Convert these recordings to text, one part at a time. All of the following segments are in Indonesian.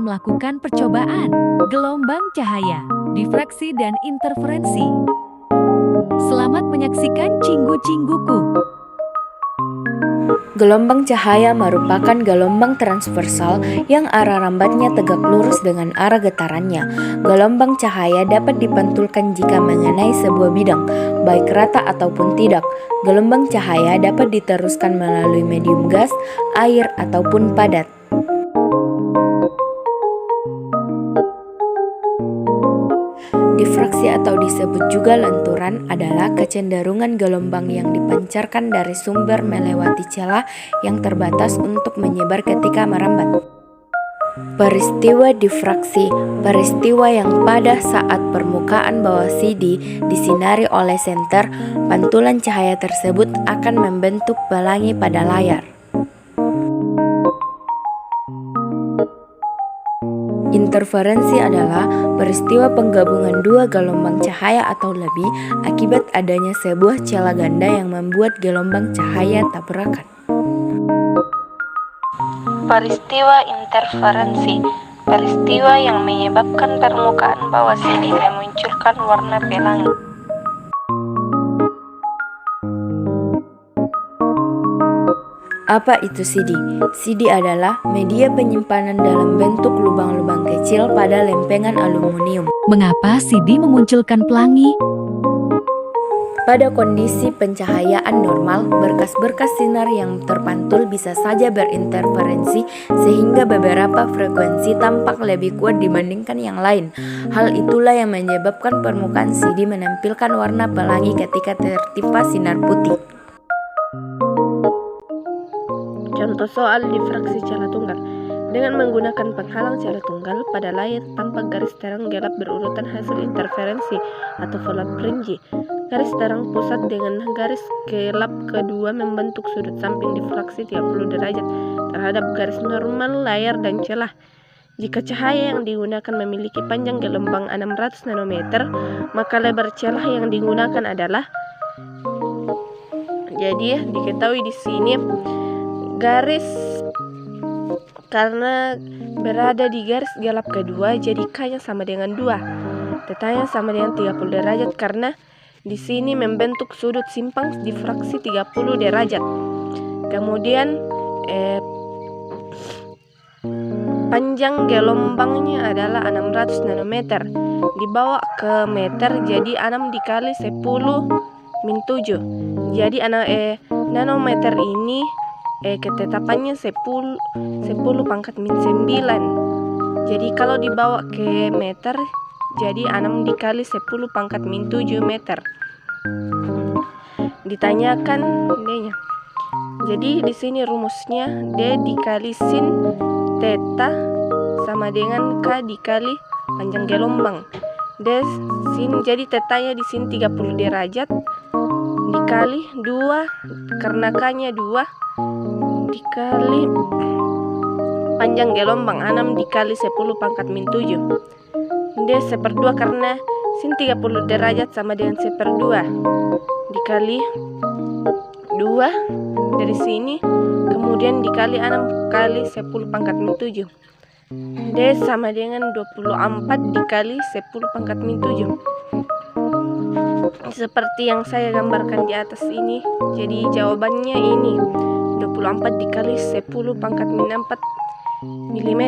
melakukan percobaan. Gelombang cahaya, difraksi dan interferensi. Selamat menyaksikan Cinggu-Cingguku. Gelombang cahaya merupakan gelombang transversal yang arah rambatnya tegak lurus dengan arah getarannya. Gelombang cahaya dapat dipantulkan jika mengenai sebuah bidang, baik rata ataupun tidak. Gelombang cahaya dapat diteruskan melalui medium gas, air, ataupun padat. Difraksi atau disebut juga lenturan adalah kecenderungan gelombang yang dipancarkan dari sumber melewati celah yang terbatas untuk menyebar ketika merambat. Peristiwa difraksi, peristiwa yang pada saat permukaan bawah CD disinari oleh senter, pantulan cahaya tersebut akan membentuk pelangi pada layar. Interferensi adalah peristiwa penggabungan dua gelombang cahaya atau lebih akibat adanya sebuah celah ganda yang membuat gelombang cahaya tabrakan. Peristiwa interferensi, peristiwa yang menyebabkan permukaan bawah CD memunculkan warna pelangi. Apa itu CD? CD adalah media penyimpanan dalam bentuk lubang-lubang kecil pada lempengan aluminium. Mengapa CD memunculkan pelangi? Pada kondisi pencahayaan normal, berkas-berkas sinar yang terpantul bisa saja berinterferensi sehingga beberapa frekuensi tampak lebih kuat dibandingkan yang lain. Hal itulah yang menyebabkan permukaan CD menampilkan warna pelangi ketika tertimpa sinar putih. Contoh soal difraksi celah tunggal. Dengan menggunakan penghalang celah tunggal, pada layar tampak garis terang gelap berurutan hasil interferensi atau pola fringe. Garis terang pusat dengan garis gelap kedua membentuk sudut samping difraksi 30 derajat terhadap garis normal layar dan celah. Jika cahaya yang digunakan memiliki panjang gelombang 600 nanometer, maka lebar celah yang digunakan adalah, jadi diketahui di sini garis karena berada di garis gelap kedua, jadi K-nya sama dengan 2. Θ-nya sama dengan 30 derajat karena di sini membentuk sudut simpang difraksi 30 derajat. Kemudian panjang gelombangnya adalah 600 nanometer. Dibawa ke meter jadi 6 dikali 10 min 7. Jadi nanometer ini ketetapannya 10 pangkat min 9. Jadi kalau dibawa ke meter jadi 6 dikali 10 pangkat min 7 meter. Ditanyakan D-nya. Jadi di sini rumusnya D dikali sin theta sama dengan K dikali panjang gelombang. D sin, jadi tetanya di sini 30 derajat dikali 2 karena K-nya 2 dikali panjang gelombang 6 dikali 10 pangkat min 7. D 1/2 karena sin 30 derajat sama dengan 1/2 dikali 2 dari sini, kemudian dikali 6 kali 10 pangkat min 7. D sama dengan 24 dikali 10 pangkat min 7. Seperti yang saya gambarkan di atas ini. Jadi jawabannya ini 24 dikali 10 pangkat min 4 mm.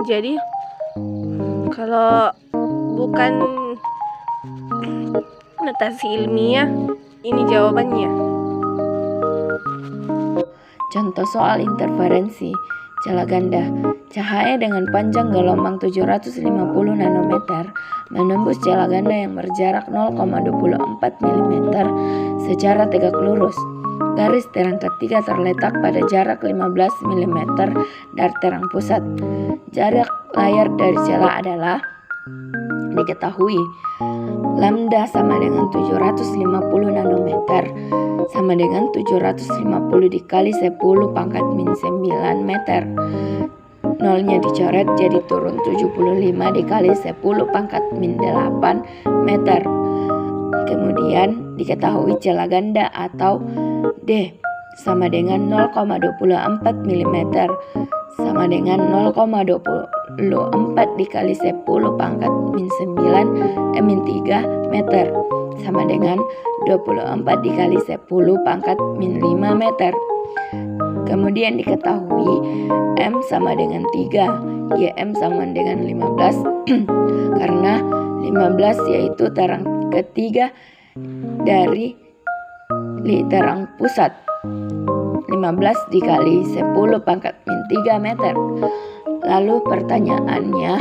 Jadi kalau bukan notasi ilmiah, ini jawabannya. Contoh soal interferensi celah ganda. Cahaya dengan panjang gelombang 750 nanometer menembus celah ganda yang berjarak 0,24 mm secara tegak lurus. Garis terang ketiga terletak pada jarak 15 mm dari terang pusat. Jarak layar dari celah adalah diketahui. Lambda sama dengan 750 nanometer sama dengan 750 dikali 10 pangkat min 9 meter. Nolnya dicoret jadi turun 75 dikali 10 pangkat min 8 meter. Kemudian diketahui celah ganda atau D sama dengan 0,24 mm sama dengan 0,24 dikali 10 pangkat min 9 min 3 meter sama dengan 24 dikali 10 pangkat min 5 meter. Kemudian diketahui M sama dengan 3, YM sama dengan 15 karena 15 yaitu terang ketiga dari terang pusat. 15 dikali 10 pangkat min 3 meter. Lalu pertanyaannya,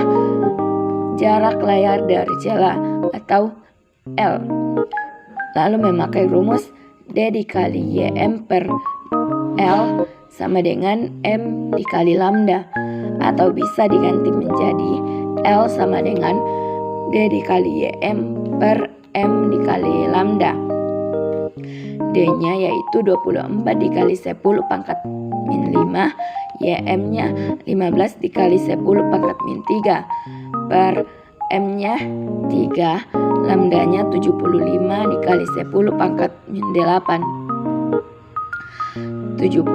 jarak layar dari celah atau L. Lalu memakai rumus D dikali YM per L sama dengan M dikali lambda, atau bisa diganti menjadi L sama dengan D dikali YM per M dikali lambda. D-nya yaitu 24 dikali 10 pangkat min 5, YM-nya 15 dikali 10 pangkat min 3 per M-nya 3, lambdanya 75 dikali 10 pangkat min 8. 75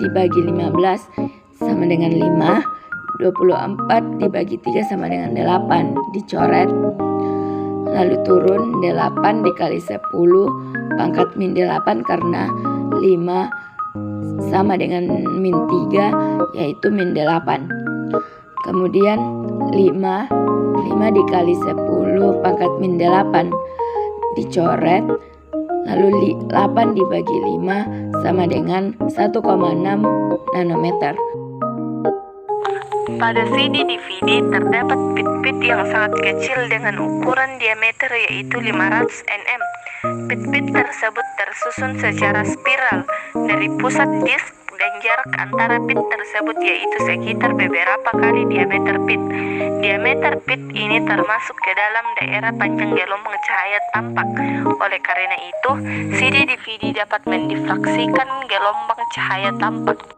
dibagi 15 sama dengan 5, 24 dibagi 3 sama dengan 8, dicoret. Lalu turun 8 dikali 10 pangkat min 8 karena 5 sama dengan min 3 yaitu min 8. Kemudian 5 dikali 10 pangkat min 8 dicoret. Lalu 8 dibagi 5 sama dengan 1,6 nanometer. Pada CD-DVD terdapat pit-pit yang sangat kecil dengan ukuran diameter yaitu 500 nm. Pit-pit tersebut tersusun secara spiral dari pusat disk dan jarak antara pit tersebut yaitu sekitar beberapa kali diameter pit. Diameter pit ini termasuk ke dalam daerah panjang gelombang cahaya tampak. Oleh karena itu, CD-DVD dapat mendifraksikan gelombang cahaya tampak.